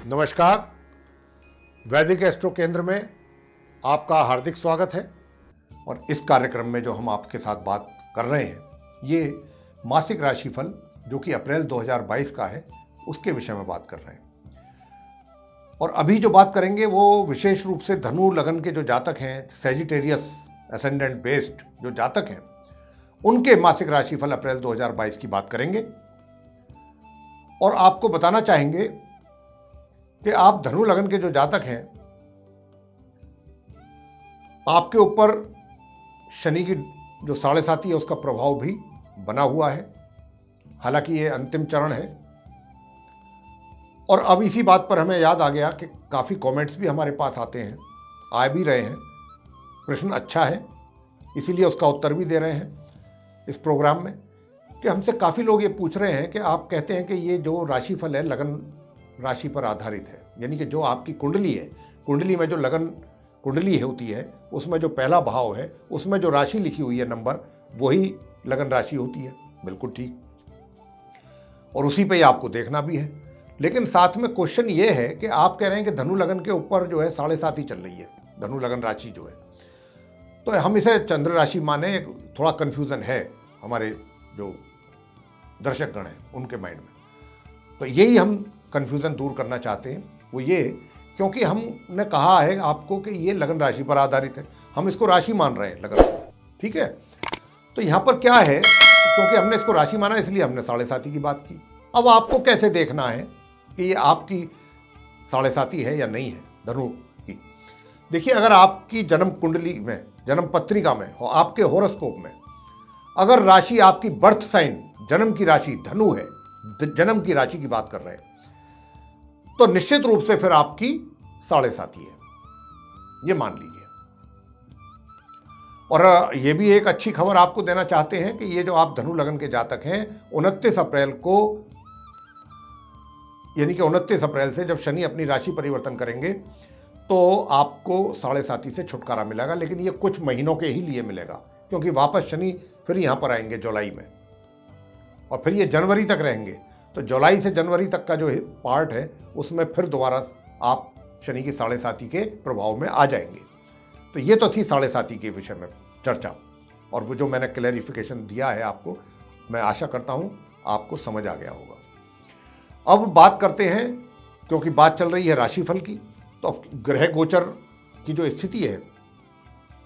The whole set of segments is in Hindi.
नमस्कार। वैदिक एस्ट्रो केंद्र में आपका हार्दिक स्वागत है। और इस कार्यक्रम में जो हम आपके साथ बात कर रहे हैं ये मासिक राशिफल जो कि अप्रैल 2022 का है उसके विषय में बात कर रहे हैं। और अभी जो बात करेंगे वो विशेष रूप से धनु लगन के जो जातक हैं, सैजिटेरियस एसेंडेंट बेस्ड जो जातक हैं, उनके मासिक राशिफल अप्रैल 2022 की बात करेंगे। और आपको बताना चाहेंगे कि आप धनु लगन के जो जातक हैं, आपके ऊपर शनि की जो 7.5 है उसका प्रभाव भी बना हुआ है। हालांकि ये अंतिम चरण है। और अब इसी बात पर हमें याद आ गया कि काफ़ी कमेंट्स भी हमारे पास आते हैं, आ भी रहे हैं। प्रश्न अच्छा है, इसीलिए उसका उत्तर भी दे रहे हैं इस प्रोग्राम में कि हमसे काफ़ी लोग ये पूछ रहे हैं कि आप कहते हैं कि ये जो राशिफल है लगन राशि पर आधारित है, यानी कि जो आपकी कुंडली है, कुंडली में जो लगन कुंडली होती है उसमें जो पहला भाव है उसमें जो राशि लिखी हुई है नंबर, वही लगन राशि होती है। बिल्कुल ठीक, और उसी पे ही आपको देखना भी है। लेकिन साथ में क्वेश्चन ये है कि आप कह रहे हैं कि धनु लगन के ऊपर जो है 7.5 ही चल रही है, धनु लगन राशि जो है, तो हम इसे चंद्र राशि माने। थोड़ा कन्फ्यूज़न है हमारे जो दर्शकगण हैं उनके माइंड में, तो यही हम कन्फ्यूज़न दूर करना चाहते हैं। वो ये क्योंकि हमने कहा है आपको कि ये लगन राशि पर आधारित है, हम इसको राशि मान रहे हैं लगन को, ठीक है। तो यहाँ पर क्या है, क्योंकि हमने इसको राशि माना इसलिए हमने 7.5 की बात की। अब आपको कैसे देखना है कि ये आपकी 7.5 है या नहीं है धनु की। देखिए, अगर आपकी जन्म कुंडली में, जन्म पत्रिका में, आपके हॉरोस्कोप में अगर राशि आपकी बर्थ साइन, जन्म की राशि धनु है, जन्म की राशि की बात कर रहे हैं, तो निश्चित रूप से फिर आपकी 7.5 है, ये मान लीजिए। और ये भी एक अच्छी खबर आपको देना चाहते हैं कि ये जो आप धनु लगन के जातक हैं, 29 अप्रैल को, यानी कि 29 अप्रैल से जब शनि अपनी राशि परिवर्तन करेंगे तो आपको 7.5 से छुटकारा मिलेगा। लेकिन ये कुछ महीनों के ही लिए मिलेगा, क्योंकि वापस शनि फिर यहाँ पर आएंगे जुलाई में, और फिर ये जनवरी तक रहेंगे। तो जुलाई से जनवरी तक का जो पार्ट है उसमें फिर दोबारा आप शनि की 7.5 के प्रभाव में आ जाएंगे। तो ये तो थी 7.5 के विषय में चर्चा, और वो जो मैंने क्लैरिफिकेशन दिया है आपको, मैं आशा करता हूँ आपको समझ आ गया होगा। अब बात करते हैं, क्योंकि बात चल रही है राशिफल की, तो अब ग्रह गोचर की जो स्थिति है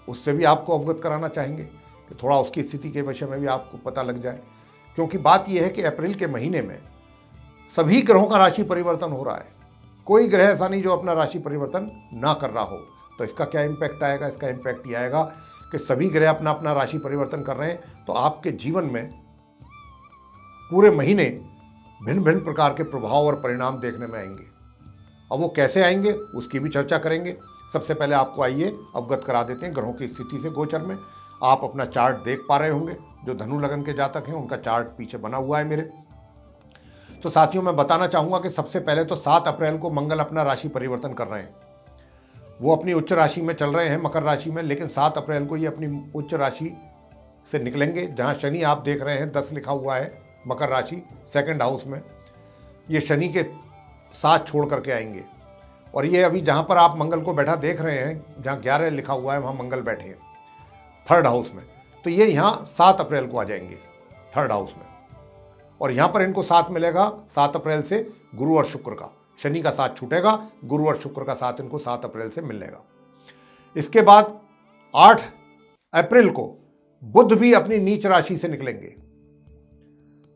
उससे भी आपको अवगत कराना चाहेंगे कि थोड़ा उसकी स्थिति के विषय में भी आपको पता लग जाए। क्योंकि बात यह है कि अप्रैल के महीने में सभी ग्रहों का राशि परिवर्तन हो रहा है। कोई ग्रह ऐसा नहीं जो अपना राशि परिवर्तन ना कर रहा हो। तो इसका क्या इम्पैक्ट आएगा? इसका इम्पैक्ट ये आएगा कि सभी ग्रह अपना अपना राशि परिवर्तन कर रहे हैं, तो आपके जीवन में पूरे महीने भिन्न भिन्न प्रकार के प्रभाव और परिणाम देखने में आएंगे। अब वो कैसे आएंगे उसकी भी चर्चा करेंगे। सबसे पहले आपको आइए अवगत करा देते हैं ग्रहों की स्थिति से गोचर में। आप अपना चार्ट देख पा रहे होंगे, जो धनु लगन के जातक हैं उनका चार्ट पीछे बना हुआ है मेरे। तो साथियों, मैं बताना चाहूँगा कि सबसे पहले तो 7 अप्रैल को मंगल अपना राशि परिवर्तन कर रहे हैं। वो अपनी उच्च राशि में चल रहे हैं, मकर राशि में, लेकिन 7 अप्रैल को ये अपनी उच्च राशि से निकलेंगे। जहाँ शनि आप देख रहे हैं 10 लिखा हुआ है, मकर राशि सेकंड हाउस में, ये शनि के साथ छोड़ करके आएंगे। और ये अभी जहाँ पर आप मंगल को बैठा देख रहे हैं, जहाँ 11 लिखा हुआ है, वहाँ मंगल बैठे हैं थर्ड हाउस में। तो ये यहाँ 7 अप्रैल को आ जाएंगे थर्ड हाउस में, और यहाँ पर इनको साथ मिलेगा 7 अप्रैल से गुरु और शुक्र का। शनि का साथ छूटेगा, गुरु और शुक्र का साथ इनको 7 अप्रैल से मिलेगा। इसके बाद 8 अप्रैल को बुध भी अपनी नीच राशि से निकलेंगे।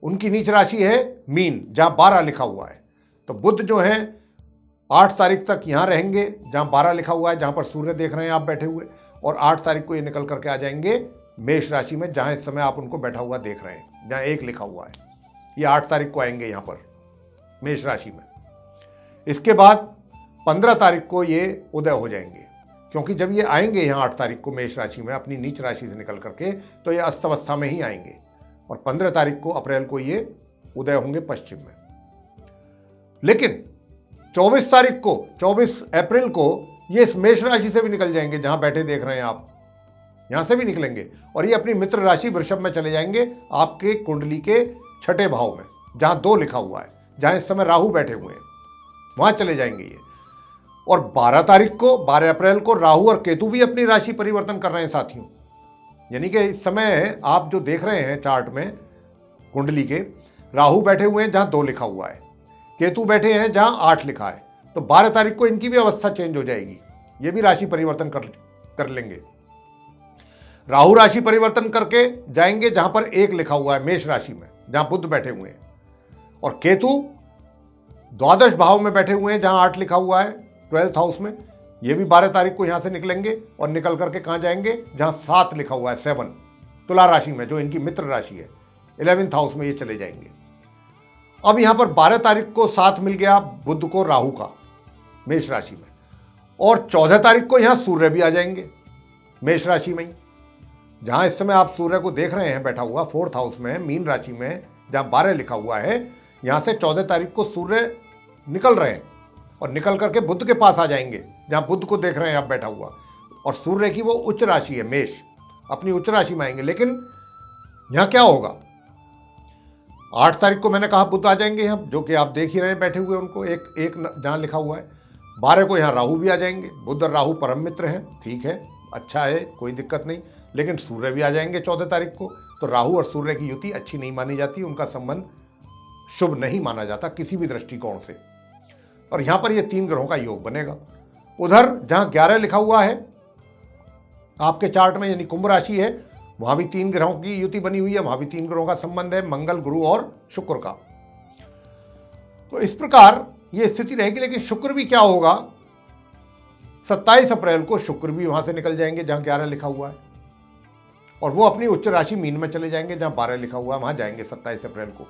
उनकी नीच राशि है मीन, जहाँ 12 लिखा हुआ है। तो बुध जो है 8 तारीख तक यहाँ रहेंगे जहाँ 12 लिखा हुआ है, जहाँ पर सूर्य देख रहे हैं आप बैठे हुए, और 8 तारीख को ये निकल करके आ जाएंगे मेष राशि में, जहाँ इस समय आप उनको बैठा हुआ देख रहे हैं, जहाँ 1 लिखा हुआ है। ये 8 तारीख को आएंगे यहाँ पर मेष राशि में। इसके बाद 15 तारीख को ये उदय हो जाएंगे, क्योंकि जब ये आएंगे यहाँ 8 तारीख को मेष राशि में अपनी नीच राशि से निकल करके, तो ये अस्तवस्था में ही आएंगे, और 15 तारीख को अप्रैल को ये उदय होंगे पश्चिम में। लेकिन 24 तारीख को, 24 अप्रैल को ये इस मेष राशि से भी निकल जाएंगे, जहां बैठे देख रहे हैं आप, यहां से भी निकलेंगे, और ये अपनी मित्र राशि वृषभ में चले जाएंगे, आपके कुंडली के 6ठे भाव में, जहां 2 लिखा हुआ है, जहां इस समय राहु बैठे हुए हैं। वहां चले जाएंगे ये। और 12 तारीख को, 12 अप्रैल को राहु और केतु भी अपनी राशि परिवर्तन कर रहे हैं साथियों। यानी कि इस समय आप जो देख रहे हैं चार्ट में कुंडली के, राहु बैठे हुए हैं जहां 2 लिखा हुआ है, केतु बैठे हैं जहां 8 लिखा है। तो 12 तारीख को इनकी भी अवस्था चेंज हो जाएगी, ये भी राशि परिवर्तन कर लेंगे। राहु राशि परिवर्तन करके जाएंगे जहां पर 1 लिखा हुआ है, मेष राशि में जहां बुध बैठे हुए हैं। और केतु द्वादश भाव में बैठे हुए हैं जहां 8 लिखा हुआ है, 12th हाउस में। ये भी 12 तारीख को यहां से निकलेंगे और निकल करके कहां जाएंगे, जहां 7 लिखा हुआ है, 7, तुला राशि में, जो इनकी मित्र राशि है, 11th हाउस में ये चले जाएंगे। अब यहां पर 12 तारीख को साथ मिल गया बुध को राहु का मेष राशि में, और 14 तारीख को यहां सूर्य भी आ जाएंगे मेष राशि में ही। जहां इस समय आप सूर्य को देख रहे हैं बैठा हुआ 4th हाउस में, मीन राशि में, जहां 12 लिखा हुआ है, यहां से 14 तारीख को सूर्य निकल रहे हैं और निकल करके बुध के पास आ जाएंगे, जहां बुध को देख रहे हैं आप बैठा हुआ। और सूर्य की वो उच्च राशि है मेष, अपनी उच्च राशि में आएंगे। लेकिन यहां क्या होगा, 8 तारीख को मैंने कहा बुध आ जाएंगे यहाँ, जो कि आप देख ही रहे हैं बैठे हुए उनको, एक जहां लिखा हुआ है। 12 को यहाँ राहु भी आ जाएंगे, बुध और राहु परम मित्र हैं, ठीक है, अच्छा है, कोई दिक्कत नहीं। लेकिन सूर्य भी आ जाएंगे 14 तारीख को। तो राहु और सूर्य की युति अच्छी नहीं मानी जाती, उनका संबंध शुभ नहीं माना जाता किसी भी दृष्टिकोण से। और यहां पर ये 3 ग्रहों का योग बनेगा। उधर जहां 11 लिखा हुआ है आपके चार्ट में, यानी कुंभ राशि है, वहां भी 3 ग्रहों की युति बनी हुई है, वहां भी 3 ग्रहों का संबंध है, मंगल, गुरु और शुक्र का। तो इस प्रकार ये स्थिति रहेगी। लेकिन शुक्र भी क्या होगा, 27 अप्रैल को शुक्र भी वहां से निकल जाएंगे जहां 11 लिखा हुआ है, और वो अपनी उच्च राशि मीन में चले जाएंगे जहां 12 लिखा हुआ है, वहां जाएंगे 27 अप्रैल को।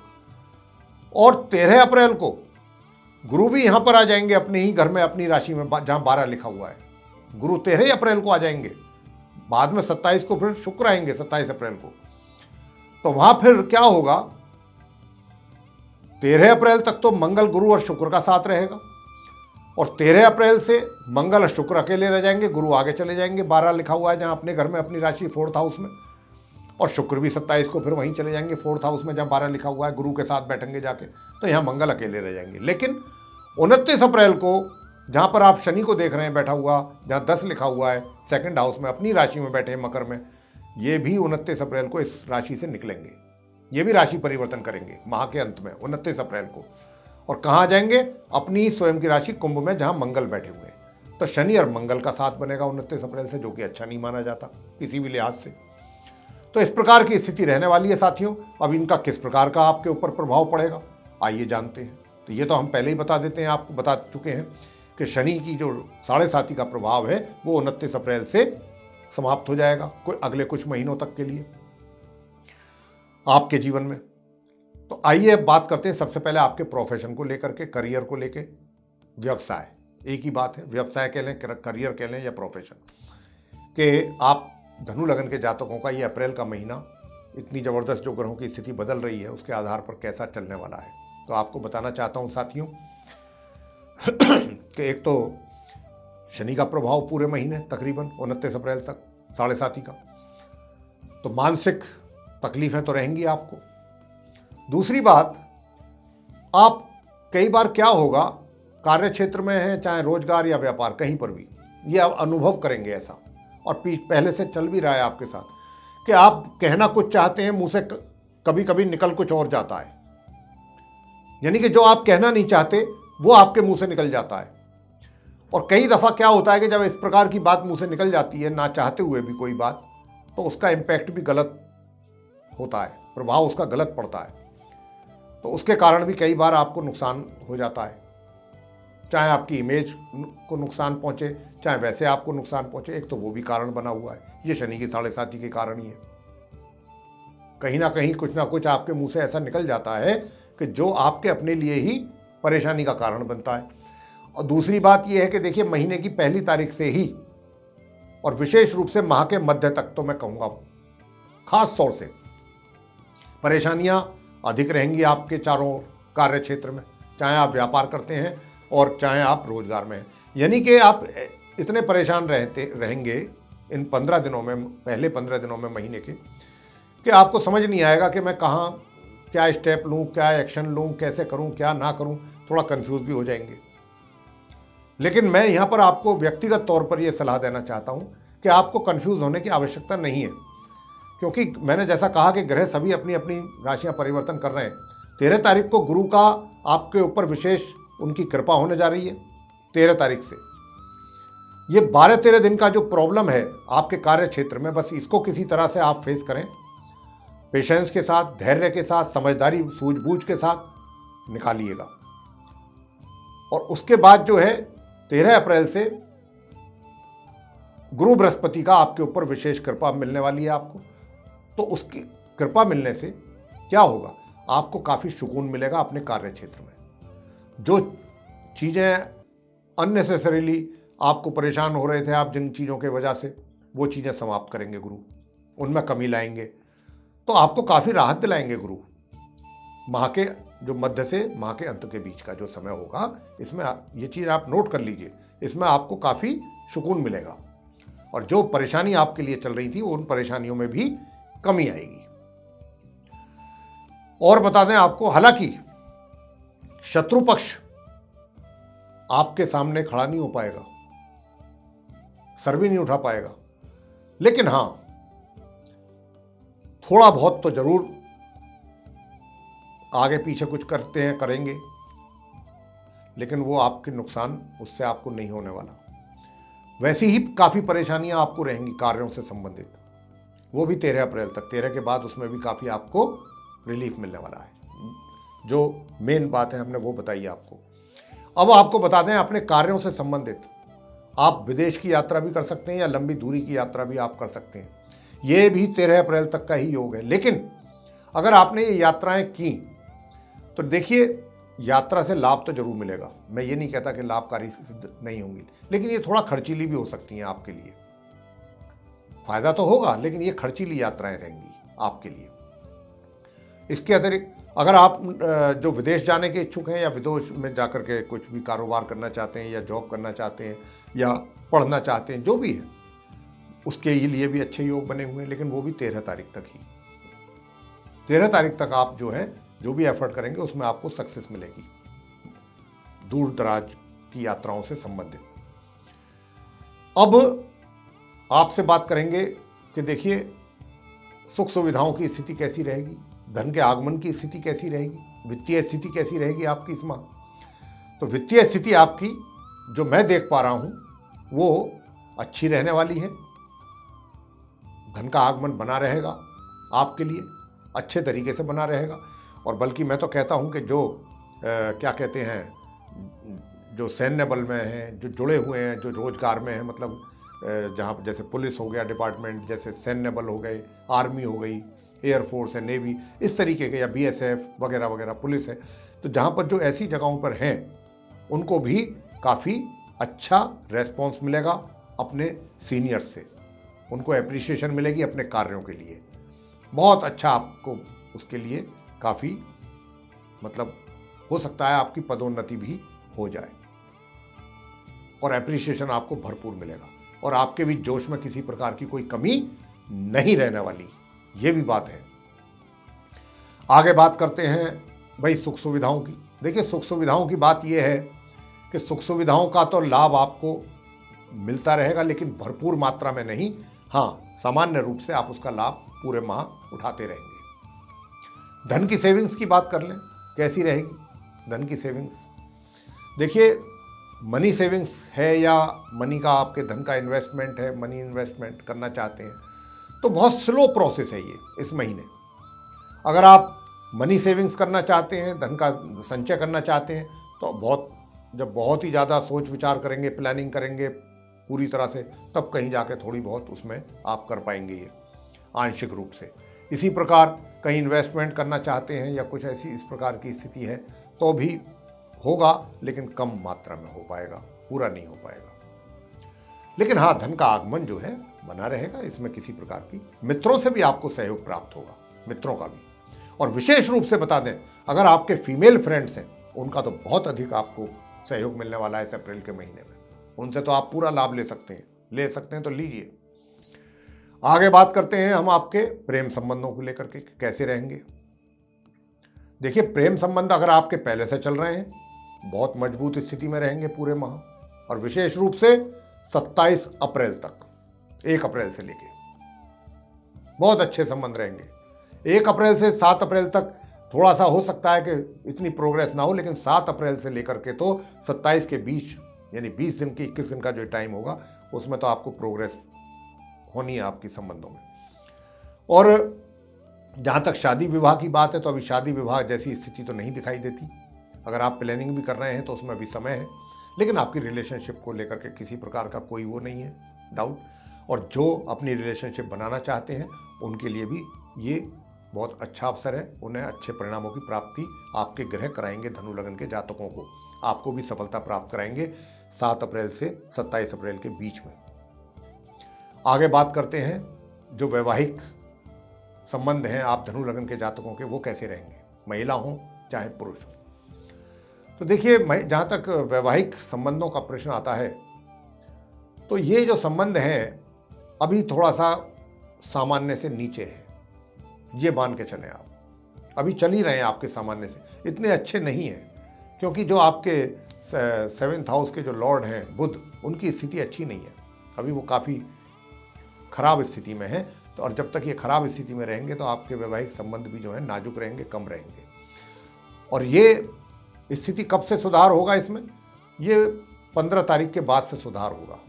और 13 अप्रैल को गुरु भी यहां पर आ जाएंगे अपने ही घर में, अपनी राशि में जहां 12 लिखा हुआ है। गुरु 13 अप्रैल को आ जाएंगे, बाद में 27 को फिर शुक्र आएंगे 27 अप्रैल को। तो वहां फिर क्या होगा, 13 अप्रैल तक तो मंगल, गुरु और शुक्र का साथ रहेगा, और 13 अप्रैल से मंगल और शुक्र अकेले रह जाएंगे, गुरु आगे चले जाएंगे 12 लिखा हुआ है जहां अपने घर में, अपनी राशि 4th हाउस में। और शुक्र भी 27 को फिर वहीं चले जाएंगे 4th हाउस में जहां 12 लिखा हुआ है, गुरु के साथ बैठेंगे जाके। तो यहाँ मंगल अकेले रह जाएंगे। लेकिन 29 अप्रैल को जहां पर आप शनि को देख रहे हैं बैठा हुआ, जहां 10 लिखा हुआ है, 2nd हाउस में, अपनी राशि में बैठे हैं मकर में, ये भी 29 अप्रैल को इस राशि से निकलेंगे। ये भी राशि परिवर्तन करेंगे माह के अंत में 29 अप्रैल को। और कहाँ आ जाएंगे, अपनी स्वयं की राशि कुंभ में जहां मंगल बैठे हुए हैं। तो शनि और मंगल का साथ बनेगा 29 अप्रैल से, जो कि अच्छा नहीं माना जाता किसी भी लिहाज से। तो इस प्रकार की स्थिति रहने वाली है साथियों। अब इनका किस प्रकार का आपके ऊपर प्रभाव पड़ेगा, आइए जानते हैं। तो ये तो हम पहले ही बता देते हैं, आपको बता चुके हैं कि शनि की जो 7.5 का प्रभाव है वो 29 अप्रैल से समाप्त हो जाएगा, कोई अगले कुछ महीनों तक के लिए आपके जीवन में। तो आइए अब बात करते हैं सबसे पहले आपके प्रोफेशन को लेकर के, करियर को लेके, व्यवसाय, एक ही बात है, व्यवसाय कह लें, करियर कह लें या प्रोफेशन, कि आप धनु लगन के जातकों का ये अप्रैल का महीना, इतनी ज़बरदस्त जो ग्रहों की स्थिति बदल रही है उसके आधार पर कैसा चलने वाला है। तो आपको बताना चाहता हूँ साथियों कि एक तो शनि का प्रभाव पूरे महीने तकरीबन 29 अप्रैल तक 7.5 का, तो मानसिक तकलीफें तो रहेंगी आपको। दूसरी बात, आप कई बार क्या होगा, कार्य क्षेत्र में है, चाहे रोजगार या व्यापार, कहीं पर भी ये आप अनुभव करेंगे ऐसा, और पहले से चल भी रहा है आपके साथ, कि आप कहना कुछ चाहते हैं, मुंह से कभी कभी निकल कुछ और जाता है। यानी कि जो आप कहना नहीं चाहते वो आपके मुंह से निकल जाता है। और कई दफ़ा क्या होता है कि जब इस प्रकार की बात मुंह से निकल जाती है, ना चाहते हुए भी कोई बात, तो उसका इम्पैक्ट भी गलत होता है, प्रभाव उसका गलत पड़ता है। तो उसके कारण भी कई बार आपको नुकसान हो जाता है, चाहे आपकी इमेज को नुकसान पहुंचे, चाहे वैसे आपको नुकसान पहुंचे। एक तो वो भी कारण बना हुआ है, ये शनि की 7.5 के कारण ही है। कहीं ना कहीं कुछ ना कुछ आपके मुंह से ऐसा निकल जाता है कि जो आपके अपने लिए ही परेशानी का कारण बनता है। और दूसरी बात यह है कि देखिए, महीने की 1 तारीख से ही, और विशेष रूप से माह के मध्य तक, तो मैं कहूँगा खास तौर से परेशानियां अधिक रहेंगी आपके चारों कार्य क्षेत्र में, चाहे आप व्यापार करते हैं और चाहे आप रोजगार में हैं। यानी कि आप इतने परेशान रहेंगे इन 15 दिनों में, पहले 15 दिनों में महीने के, कि आपको समझ नहीं आएगा कि मैं कहाँ क्या स्टेप लूँ, क्या एक्शन लूँ, कैसे करूँ, क्या ना करूँ। थोड़ा कंफ्यूज भी हो जाएंगे। लेकिन मैं यहाँ पर आपको व्यक्तिगत तौर पर यह सलाह देना चाहता हूँ कि आपको कंफ्यूज होने की आवश्यकता नहीं है, क्योंकि मैंने जैसा कहा कि ग्रह सभी अपनी अपनी राशियाँ परिवर्तन कर रहे हैं। 13 तारीख को गुरु का आपके ऊपर विशेष उनकी कृपा होने जा रही है। 13 तारीख से ये 12-13 दिन का जो प्रॉब्लम है आपके कार्य क्षेत्र में, बस इसको किसी तरह से आप फेस करें, पेशेंस के साथ, धैर्य के साथ, समझदारी सूझबूझ के साथ निकालिएगा। और उसके बाद जो है 13 अप्रैल से गुरु बृहस्पति का आपके ऊपर विशेष कृपा मिलने वाली है आपको। तो उसकी कृपा मिलने से क्या होगा, आपको काफ़ी सुकून मिलेगा अपने कार्य क्षेत्र में। जो चीज़ें अननेसेसरीली आपको परेशान हो रहे थे, आप जिन चीज़ों के वजह से, वो चीज़ें समाप्त करेंगे गुरु, उनमें कमी लाएंगे, तो आपको काफ़ी राहत दिलाएंगे गुरु। माह के जो मध्य से माह के अंत के बीच का जो समय होगा, इसमें ये चीज़ आप नोट कर लीजिए, इसमें आपको काफ़ी सुकून मिलेगा और जो परेशानी आपके लिए चल रही थी उन परेशानियों में भी कमी आएगी। और बता दें आपको, हालांकि शत्रु पक्ष आपके सामने खड़ा नहीं हो पाएगा, सर भी नहीं उठा पाएगा, लेकिन हां थोड़ा बहुत तो जरूर आगे पीछे कुछ करते हैं, करेंगे, लेकिन वो आपके नुकसान उससे आपको नहीं होने वाला। वैसी ही काफ़ी परेशानियां आपको रहेंगी कार्यों से संबंधित, वो भी 13 अप्रैल तक। 13 के बाद उसमें भी काफ़ी आपको रिलीफ मिलने वाला है। जो मेन बात है हमने वो बताई आपको। अब आपको बता दें, अपने कार्यों से संबंधित आप विदेश की यात्रा भी कर सकते हैं या लंबी दूरी की यात्रा भी आप कर सकते हैं। ये भी 13 अप्रैल तक का ही योग है। लेकिन अगर आपने ये यात्राएं की तो देखिए, यात्रा से लाभ तो जरूर मिलेगा, मैं ये नहीं कहता कि लाभकारी सिद्ध नहीं होंगी, लेकिन ये थोड़ा खर्चीली भी हो सकती हैं आपके लिए। फायदा तो होगा, लेकिन ये खर्चीली यात्राएं रहेंगी आपके लिए। इसके अतिरिक्त अगर आप जो विदेश जाने के इच्छुक हैं या विदेश में जाकर के कुछ भी कारोबार करना चाहते हैं या जॉब करना चाहते हैं या पढ़ना चाहते हैं, जो भी है, उसके लिए भी अच्छे योग बने हुए हैं, लेकिन वो भी 13 तारीख तक ही। 13 तारीख तक आप जो है जो भी एफर्ट करेंगे उसमें आपको सक्सेस मिलेगी दूर दराज की यात्राओं से संबंधित। अब आपसे बात करेंगे कि देखिए, सुख सुविधाओं की स्थिति कैसी रहेगी, धन के आगमन की स्थिति कैसी रहेगी, वित्तीय स्थिति कैसी रहेगी आपकी इस माह। तो वित्तीय स्थिति आपकी जो मैं देख पा रहा हूं वो अच्छी रहने वाली है। धन का आगमन बना रहेगा आपके लिए, अच्छे तरीके से बना रहेगा। और बल्कि मैं तो कहता हूं कि जो क्या कहते हैं, जो सैन्य बल में हैं, जो जुड़े हुए हैं, जो रोजगार में हैं, मतलब जहाँ जैसे पुलिस हो गया डिपार्टमेंट, जैसे सैन्य बल हो गए, आर्मी हो गई, एयरफोर्स है, नेवी, इस तरीके के, या बीएसएफ वगैरह वगैरह, पुलिस है, तो जहाँ पर जो ऐसी जगहों पर हैं उनको भी काफ़ी अच्छा रेस्पॉन्स मिलेगा अपने सीनियर्स से, उनको एप्रिसिएशन मिलेगी अपने कार्यों के लिए। बहुत अच्छा आपको उसके लिए काफ़ी, मतलब हो सकता है आपकी पदोन्नति भी हो जाए और एप्रिसिएशन आपको भरपूर मिलेगा और आपके भी जोश में किसी प्रकार की कोई कमी नहीं रहने वाली, ये भी बात है। आगे बात करते हैं भाई सुख सुविधाओं की। देखिए, सुख सुविधाओं की बात यह है कि सुख सुविधाओं का तो लाभ आपको मिलता रहेगा, लेकिन भरपूर मात्रा में नहीं। हाँ, सामान्य रूप से आप उसका लाभ पूरे माह उठाते रहेंगे। धन की सेविंग्स की बात कर लें, कैसी रहेगी धन की सेविंग्स। देखिए, मनी सेविंग्स है या मनी का आपके धन का इन्वेस्टमेंट है, मनी इन्वेस्टमेंट करना चाहते हैं, तो बहुत स्लो प्रोसेस है ये इस महीने। अगर आप मनी सेविंग्स करना चाहते हैं, धन का संचय करना चाहते हैं, तो जब बहुत ही ज़्यादा सोच विचार करेंगे, प्लानिंग करेंगे पूरी तरह से, तब कहीं जाके थोड़ी बहुत उसमें आप कर पाएंगे ये आंशिक रूप से। इसी प्रकार कहीं इन्वेस्टमेंट करना चाहते हैं या कुछ ऐसी इस प्रकार की स्थिति है तो भी होगा, लेकिन कम मात्रा में हो पाएगा, पूरा नहीं हो पाएगा। लेकिन हाँ, धन का आगमन जो है बना रहेगा, इसमें किसी प्रकार की मित्रों से भी आपको सहयोग प्राप्त होगा, मित्रों का भी। और विशेष रूप से बता दें, अगर आपके फीमेल फ्रेंड्स हैं, उनका तो बहुत अधिक आपको सहयोग मिलने वाला है इस अप्रैल के महीने में। उनसे तो आप पूरा लाभ ले सकते हैं तो लीजिए। आगे बात करते हैं हम आपके प्रेम संबंधों को लेकर के कैसे रहेंगे। देखिए, प्रेम संबंध अगर आपके पहले से चल रहे हैं, बहुत मजबूत स्थिति में रहेंगे पूरे माह। और विशेष रूप से 27 अप्रैल तक, 1 अप्रैल से लेके बहुत अच्छे संबंध रहेंगे। 1 अप्रैल से 7 अप्रैल तक थोड़ा सा हो सकता है कि इतनी प्रोग्रेस ना हो, लेकिन 7 अप्रैल से लेकर के तो 27 के बीच, यानी 20 दिन की 21 दिन का जो टाइम होगा उसमें तो आपको प्रोग्रेस होनी है आपकी संबंधों में। और जहाँ तक शादी विवाह की बात है तो अभी शादी विवाह जैसी स्थिति तो नहीं दिखाई देती। अगर आप प्लानिंग भी कर रहे हैं तो उसमें अभी समय है, लेकिन आपकी रिलेशनशिप को लेकर के किसी प्रकार का कोई वो नहीं है डाउट। और जो अपनी रिलेशनशिप बनाना चाहते हैं उनके लिए भी ये बहुत अच्छा अवसर है, उन्हें अच्छे परिणामों की प्राप्ति आपके ग्रह कराएंगे। धनु लगन के जातकों को आपको भी सफलता प्राप्त कराएंगे 7 अप्रैल से 27 अप्रैल के बीच में। आगे बात करते हैं जो वैवाहिक संबंध हैं आप धनु लगन के जातकों के, वो कैसे रहेंगे, महिला हो चाहे पुरुष हो। तो देखिए, जहाँ तक वैवाहिक संबंधों का प्रश्न आता है तो ये जो संबंध हैं अभी थोड़ा सा सामान्य से नीचे है, ये मान के चलें आप। अभी चल ही रहे हैं आपके सामान्य से, इतने अच्छे नहीं हैं, क्योंकि जो आपके 7th हाउस के जो लॉर्ड हैं बुध, उनकी स्थिति अच्छी नहीं है, अभी वो काफ़ी खराब स्थिति में है। तो और जब तक ये खराब स्थिति में रहेंगे तो आपके वैवाहिक संबंध भी जो है नाजुक रहेंगे, कम रहेंगे। और ये स्थिति कब से सुधार होगा इसमें, ये 15 तारीख के बाद से सुधार होगा।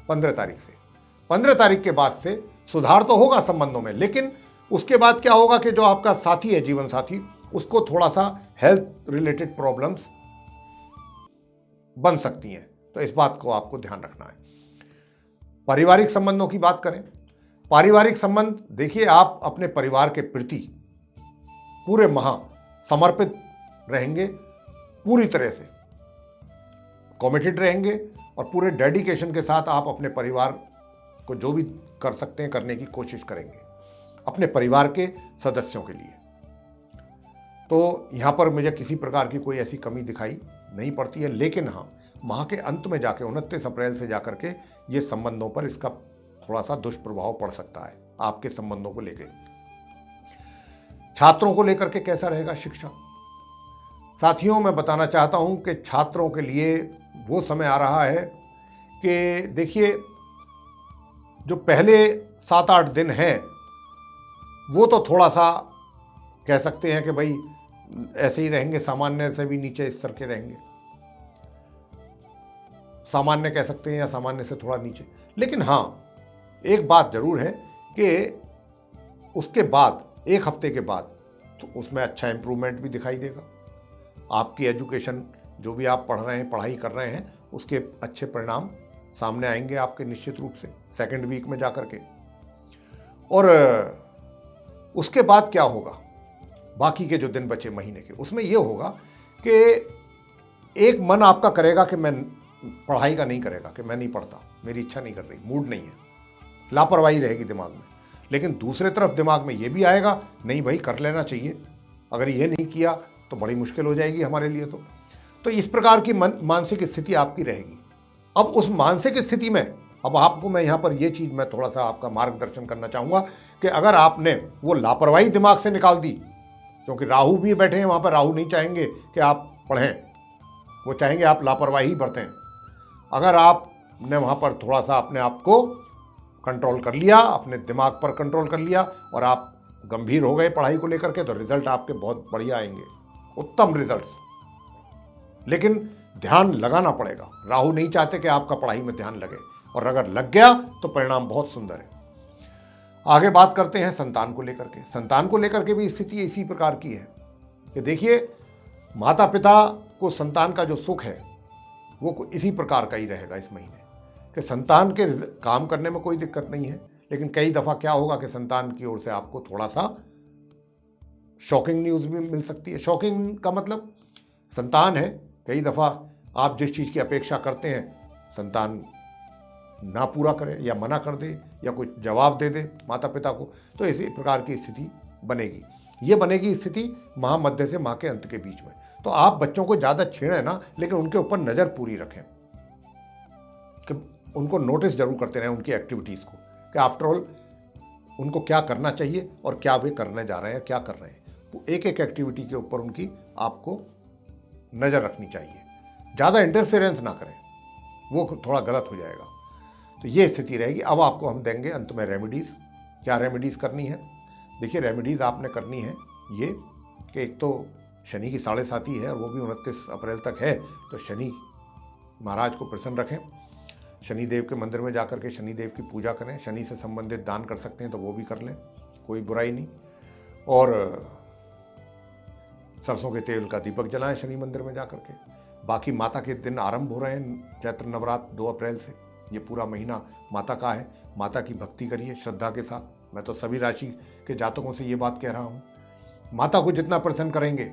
15 तारीख के बाद से सुधार तो होगा संबंधों में, लेकिन उसके बाद क्या होगा कि जो आपका साथी है, जीवन साथी, उसको थोड़ा सा हेल्थ रिलेटेड प्रॉब्लम्स बन सकती हैं। तो इस बात को आपको ध्यान रखना है। पारिवारिक संबंधों की बात करें, पारिवारिक संबंध देखिए, आप अपने परिवार के प्रति पूरे माह समर्पित रहेंगे, पूरी तरह से कमिटेड रहेंगे और पूरे डेडिकेशन के साथ आप अपने परिवार को जो भी कर सकते हैं करने की कोशिश करेंगे अपने परिवार के सदस्यों के लिए। तो यहाँ पर मुझे किसी प्रकार की कोई ऐसी कमी दिखाई नहीं पड़ती है, लेकिन हाँ, माह के अंत में जाके 29 अप्रैल से जाकर के ये संबंधों पर इसका थोड़ा सा दुष्प्रभाव पड़ सकता है आपके संबंधों को लेकर। छात्रों को लेकर के कैसा रहेगा शिक्षा, साथियों मैं बताना चाहता हूं कि छात्रों के लिए वो समय आ रहा है कि देखिए, जो पहले 7-8 दिन हैं वो तो थोड़ा सा कह सकते हैं कि भाई ऐसे ही रहेंगे, सामान्य से भी नीचे स्तर के रहेंगे, सामान्य कह सकते हैं या सामान्य से थोड़ा नीचे। लेकिन हाँ, एक बात जरूर है कि उसके बाद 1 हफ्ते के बाद तो उसमें अच्छा इंप्रूवमेंट भी दिखाई देगा। आपकी एजुकेशन जो भी आप पढ़ रहे हैं, पढ़ाई कर रहे हैं, उसके अच्छे परिणाम सामने आएंगे आपके निश्चित रूप से 2nd वीक में जाकर के। और उसके बाद क्या होगा, बाकी के जो दिन बचे महीने के, उसमें यह होगा कि एक मन आपका करेगा कि मैं पढ़ाई का नहीं करेगा, कि मैं नहीं पढ़ता, मेरी इच्छा नहीं कर रही, मूड नहीं है, लापरवाही रहेगी दिमाग में। लेकिन दूसरे तरफ दिमाग में ये भी आएगा, नहीं भाई कर लेना चाहिए, अगर ये नहीं किया तो बड़ी मुश्किल हो जाएगी हमारे लिए। तो इस प्रकार की मानसिक स्थिति आपकी रहेगी। अब उस मानसिक स्थिति में अब आपको मैं यहाँ पर ये चीज़ मैं थोड़ा सा आपका मार्गदर्शन करना चाहूँगा कि अगर आपने वो लापरवाही दिमाग से निकाल दी, क्योंकि राहु भी बैठे हैं वहाँ पर, राहु नहीं चाहेंगे कि आप पढ़ें, वो चाहेंगे आप लापरवाही बरतें। अगर आपने वहाँ पर थोड़ा सा अपने आप को कंट्रोल कर लिया, अपने दिमाग पर कंट्रोल कर लिया और आप गंभीर हो गए पढ़ाई को लेकर के, तो रिजल्ट आपके बहुत बढ़िया आएंगे, उत्तम रिजल्ट्स। लेकिन ध्यान लगाना पड़ेगा, राहु नहीं चाहते कि आपका पढ़ाई में ध्यान लगे, और अगर लग गया तो परिणाम बहुत सुंदर है। आगे बात करते हैं संतान को लेकर के। संतान को लेकर के भी स्थिति इसी प्रकार की है कि देखिए, माता पिता को संतान का जो सुख है वो इसी प्रकार का ही रहेगा इस महीने, कि संतान के काम करने में कोई दिक्कत नहीं है। लेकिन कई दफ़ा क्या होगा कि संतान की ओर से आपको थोड़ा सा शॉकिंग न्यूज़ भी मिल सकती है। शॉकिंग का मतलब संतान है, कई दफ़ा आप जिस चीज़ की अपेक्षा करते हैं संतान ना पूरा करे या मना कर दे या कुछ जवाब दे दे माता पिता को, तो इसी प्रकार की स्थिति बनेगी। ये बनेगी स्थिति माह मध्य से माह के अंत के बीच में। तो आप बच्चों को ज़्यादा छेड़ें ना, लेकिन उनके ऊपर नज़र पूरी रखें, कि उनको नोटिस जरूर करते रहें उनकी एक्टिविटीज़ को, कि आफ्टर ऑल उनको क्या करना चाहिए और क्या वे करने जा रहे हैं, क्या कर रहे हैं। तो एक एक एक्टिविटी के ऊपर उनकी आपको नज़र रखनी चाहिए। ज़्यादा इंटरफेरेंस ना करें, वो थोड़ा गलत हो जाएगा। तो ये स्थिति रहेगी। अब आपको हम देंगे अंत में रेमेडीज़। क्या रेमेडीज़ करनी है? देखिए, रेमेडीज़ आपने करनी है ये कि एक तो शनि की 7.5 है और वो भी 29 अप्रैल तक है, तो शनि महाराज को प्रसन्न रखें। शनिदेव के मंदिर में जाकर के शनिदेव की पूजा करें। शनि से संबंधित दान कर सकते हैं तो वो भी कर लें, कोई बुराई नहीं। और सरसों के तेल का दीपक जलाएं शनि मंदिर में जाकर के। बाकी माता के दिन आरंभ हो रहे हैं चैत्र नवरात्र 2 अप्रैल से। ये पूरा महीना माता का है। माता की भक्ति करिए श्रद्धा के साथ। मैं तो सभी राशि के जातकों से ये बात कह रहा हूँ, माता को जितना प्रसन्न करेंगे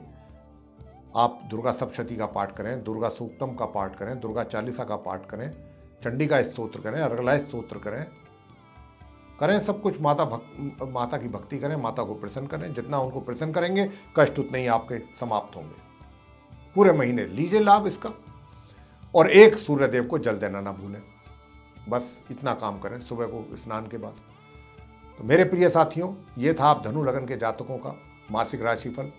आप दुर्गा सप्तशती का पाठ करें, दुर्गा सूक्तम का पाठ करें, दुर्गा चालीसा का पाठ करें, चंडी का स्तोत्र करें, अर्गला स्तोत्र करें सब कुछ। माता की भक्ति करें, माता को प्रसन्न करें। जितना उनको प्रसन्न करेंगे कष्ट उतने ही आपके समाप्त होंगे। पूरे महीने लीजिए लाभ इसका। और एक सूर्यदेव को जल देना ना भूलें, बस इतना काम करें सुबह को स्नान के बाद। तो मेरे प्रिय साथियों, ये था आप धनु लगन के जातकों का मासिक राशिफल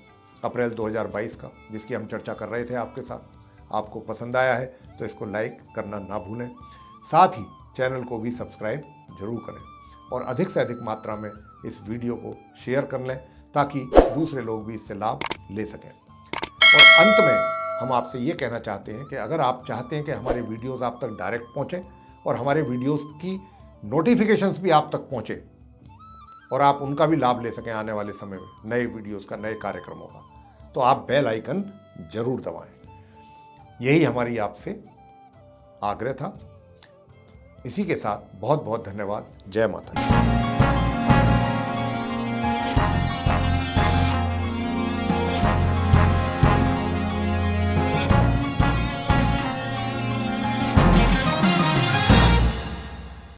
अप्रैल 2022 का, जिसकी हम चर्चा कर रहे थे आपके साथ। आपको पसंद आया है तो इसको लाइक करना ना भूलें। साथ ही चैनल को भी सब्सक्राइब जरूर करें और अधिक से अधिक मात्रा में इस वीडियो को शेयर कर लें ताकि दूसरे लोग भी इससे लाभ ले सकें। और अंत में हम आपसे ये कहना चाहते हैं कि अगर आप चाहते हैं कि हमारे वीडियोज़ आप तक डायरेक्ट पहुँचें और हमारे वीडियोज़ की नोटिफिकेशंस भी आप तक पहुँचे और आप उनका भी लाभ ले सकें आने वाले समय में नए वीडियोज़ का, नए कार्यक्रमों का, तो आप बेल आइकन जरूर दबाएं। यही हमारी आपसे आग्रह था। इसी के साथ बहुत बहुत धन्यवाद। जय माता दी।